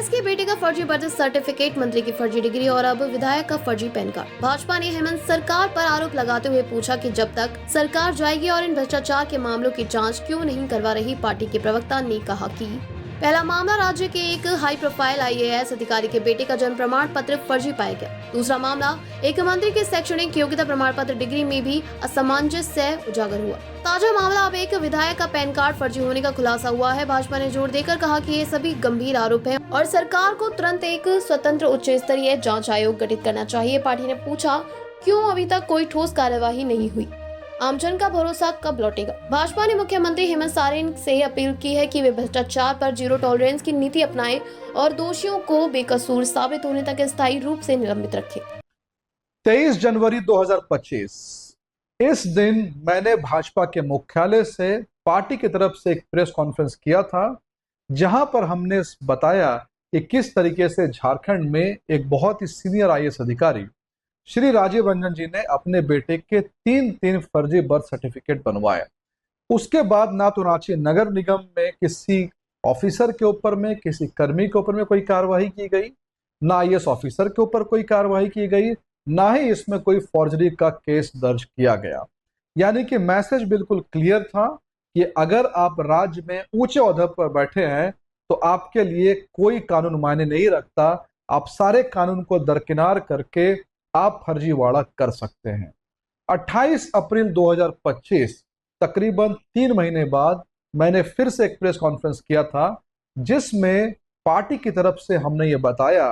कांग्रेस के बेटे का फर्जी बर्थ सर्टिफिकेट, मंत्री की फर्जी डिग्री और अब विधायक का फर्जी पैन कार्ड। भाजपा ने हेमंत सरकार पर आरोप लगाते हुए पूछा कि जब तक सरकार जाएगी और इन भ्रष्टाचार के मामलों की जांच क्यों नहीं करवा रही। पार्टी के प्रवक्ता ने कहा कि पहला मामला राज्य के एक हाई प्रोफाइल आईएएस अधिकारी के बेटे का जन्म प्रमाण पत्र फर्जी पाया गया। दूसरा मामला एक मंत्री के शैक्षणिक योग्यता प्रमाण पत्र डिग्री में भी असमंजस्य उजागर हुआ। ताजा मामला अब एक विधायक का पैन कार्ड फर्जी होने का खुलासा हुआ है। भाजपा ने जोर देकर कहा कि ये सभी गंभीर आरोप हैं और सरकार को तुरंत एक स्वतंत्र उच्च स्तरीय जांच आयोग गठित करना चाहिए। पार्टी ने पूछा क्यों अभी तक कोई ठोस कार्यवाही नहीं हुई, आमजन का भरोसा कब लौटेगा। भाजपा ने मुख्यमंत्री हेमंत सोरेन से अपील की है कि वे भ्रष्टाचार पर जीरो टॉलरेंस की नीति अपनाएं और दोषियों को बेकसूर साबित होने तक स्थायी रूप से निलंबित रखें। 23 जनवरी 2025 इस दिन मैंने भाजपा के मुख्यालय से पार्टी की तरफ से एक प्रेस कॉन्फ्रेंस किया था, जहां पर हमने बताया कि किस तरीके से झारखंड में एक बहुत ही सीनियर आईएएस अधिकारी श्री राजीव रंजन जी ने अपने बेटे के तीन फर्जी बर्थ सर्टिफिकेट बनवाए। उसके बाद ना तो रांची नगर निगम में किसी ऑफिसर के ऊपर में, किसी कर्मी के ऊपर में कोई कार्रवाई की गई, ना आईएएस ऑफिसर के ऊपर कोई कार्रवाई की गई, ना ही इसमें कोई फॉर्जरी का केस दर्ज किया गया। यानी कि मैसेज बिल्कुल क्लियर था कि अगर आप राज्य में ऊंचे ओहदे पर बैठे हैं तो आपके लिए कोई कानून मायने नहीं रखता। आप सारे कानून को दरकिनार करके आप फर्जीवाड़ा कर सकते हैं। 28 अप्रैल 2025 तकरीबन 3 महीने बाद मैंने फिर से एक प्रेस कॉन्फ्रेंस किया था, जिसमें पार्टी की तरफ से हमने ये बताया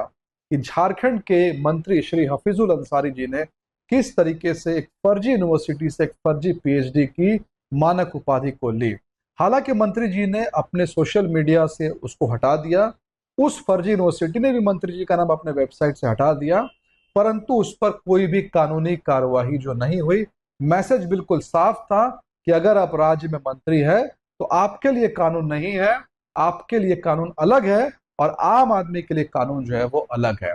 कि झारखंड के मंत्री श्री हफीजुल अंसारी जी ने किस तरीके से एक फर्जी यूनिवर्सिटी से एक फर्जी पीएचडी की मानक उपाधि को ली। हालांकि मंत्री जी ने अपने सोशल मीडिया से उसको हटा दिया, उस फर्जी यूनिवर्सिटी ने भी मंत्री जी का नाम अपने वेबसाइट से हटा दिया, परंतु उस पर कोई भी कानूनी कार्यवाही जो नहीं हुई। मैसेज बिल्कुल साफ था कि अगर आप राज्य में मंत्री है तो आपके लिए कानून नहीं है, आपके लिए कानून अलग है और आम आदमी के लिए कानून जो है वो अलग है।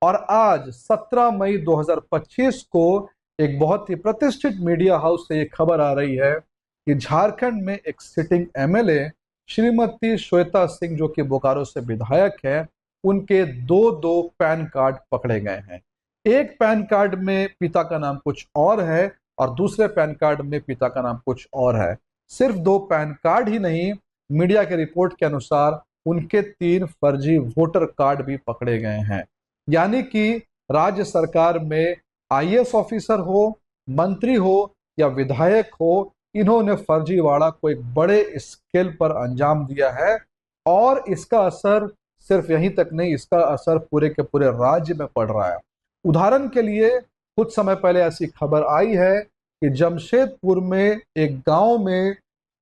और आज 17 मई 2025 को एक बहुत ही प्रतिष्ठित मीडिया हाउस से ये खबर आ रही है कि झारखंड में एक सिटिंग एमएलए श्रीमती श्वेता सिंह, जो कि बोकारो से विधायक है, उनके दो पैन कार्ड पकड़े गए हैं। एक पैन कार्ड में पिता का नाम कुछ और है और दूसरे पैन कार्ड में पिता का नाम कुछ और है। सिर्फ 2 पैन कार्ड ही नहीं, मीडिया के रिपोर्ट के अनुसार उनके 3 फर्जी वोटर कार्ड भी पकड़े गए हैं। यानी कि राज्य सरकार में आईएएस ऑफिसर हो, मंत्री हो या विधायक हो, इन्होंने फर्जीवाड़ा को एक बड़े स्केल पर अंजाम दिया है और इसका असर सिर्फ यहीं तक नहीं, इसका असर पूरे के पूरे राज्य में पड़ रहा है। उदाहरण के लिए कुछ समय पहले ऐसी खबर आई है कि जमशेदपुर में एक गांव में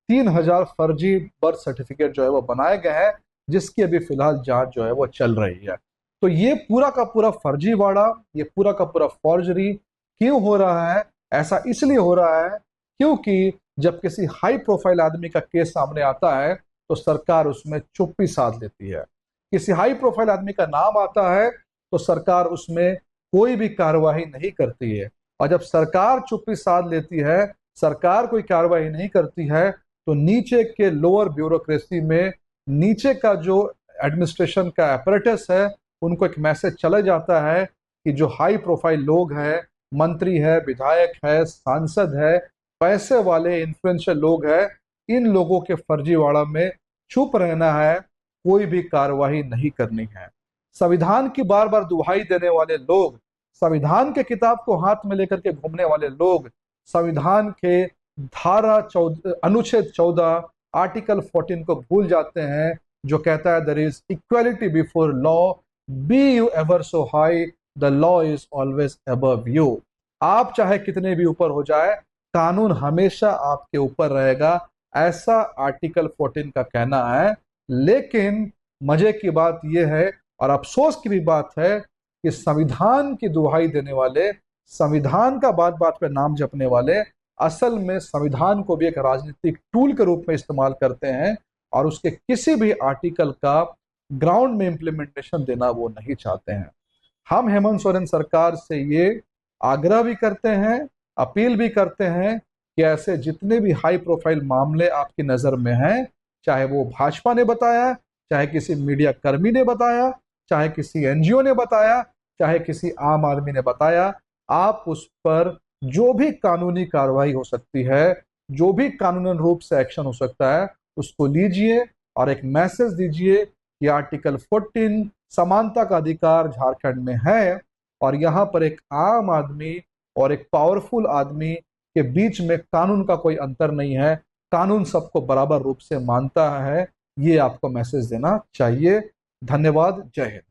3000 फर्जी बर्थ सर्टिफिकेट जो है वो बनाए गए हैं, जिसकी अभी फिलहाल जांच जो है वो चल रही है। तो ये पूरा का पूरा फर्जीवाड़ा, ये पूरा का पूरा फॉर्जरी क्यों हो रहा है? ऐसा इसलिए हो रहा है क्योंकि जब किसी हाई प्रोफाइल आदमी का केस सामने आता है तो सरकार उसमें चुप्पी साध लेती है। किसी हाई प्रोफाइल आदमी का नाम आता है तो सरकार उसमें कोई भी कार्यवाही नहीं करती है। और जब सरकार चुप्पी साध लेती है, सरकार कोई कार्रवाई नहीं करती है, तो नीचे के लोअर ब्यूरोक्रेसी में, नीचे का जो एडमिनिस्ट्रेशन का अपैरेटस है, उनको एक मैसेज चला जाता है कि जो हाई प्रोफाइल लोग हैं, मंत्री है, विधायक है, सांसद है, पैसे वाले इन्फ्लुएंशियल लोग हैं, इन लोगों के फर्जीवाड़ा में चुप रहना है, कोई भी कार्रवाई नहीं करनी है। संविधान की बार बार दुहाई देने वाले लोग, संविधान के किताब को हाथ में लेकर के घूमने वाले लोग, संविधान के अनुच्छेद 14 आर्टिकल 14 को भूल जाते हैं, जो कहता है there is equality before law, be you ever so high, the law is always above you. आप चाहे कितने भी ऊपर हो जाए, कानून हमेशा आपके ऊपर रहेगा, ऐसा आर्टिकल 14 का कहना है। लेकिन मजे की बात यह है और अफसोस की भी बात है कि संविधान की दुहाई देने वाले, संविधान का बात बात पे नाम जपने वाले, असल में संविधान को भी एक राजनीतिक टूल के रूप में इस्तेमाल करते हैं और उसके किसी भी आर्टिकल का ग्राउंड में इंप्लीमेंटेशन देना वो नहीं चाहते हैं। हम हेमंत सोरेन सरकार से ये आग्रह भी करते हैं, अपील भी करते हैं कि ऐसे जितने भी हाई प्रोफाइल मामले आपकी नजर में हैं, चाहे वो भाजपा ने बताया चाहे किसी मीडिया कर्मी ने बताया, चाहे किसी एनजीओ ने बताया, चाहे किसी आम आदमी ने बताया, आप उस पर जो भी कानूनी कार्रवाई हो सकती है, जो भी कानूनन रूप से एक्शन हो सकता है, उसको लीजिए और एक मैसेज दीजिए कि आर्टिकल 14 समानता का अधिकार झारखंड में है और यहाँ पर एक आम आदमी और एक पावरफुल आदमी के बीच में कानून का कोई अंतर नहीं है, कानून सबको बराबर रूप से मानता है। ये आपको मैसेज देना चाहिए। धन्यवाद। जय हिंद।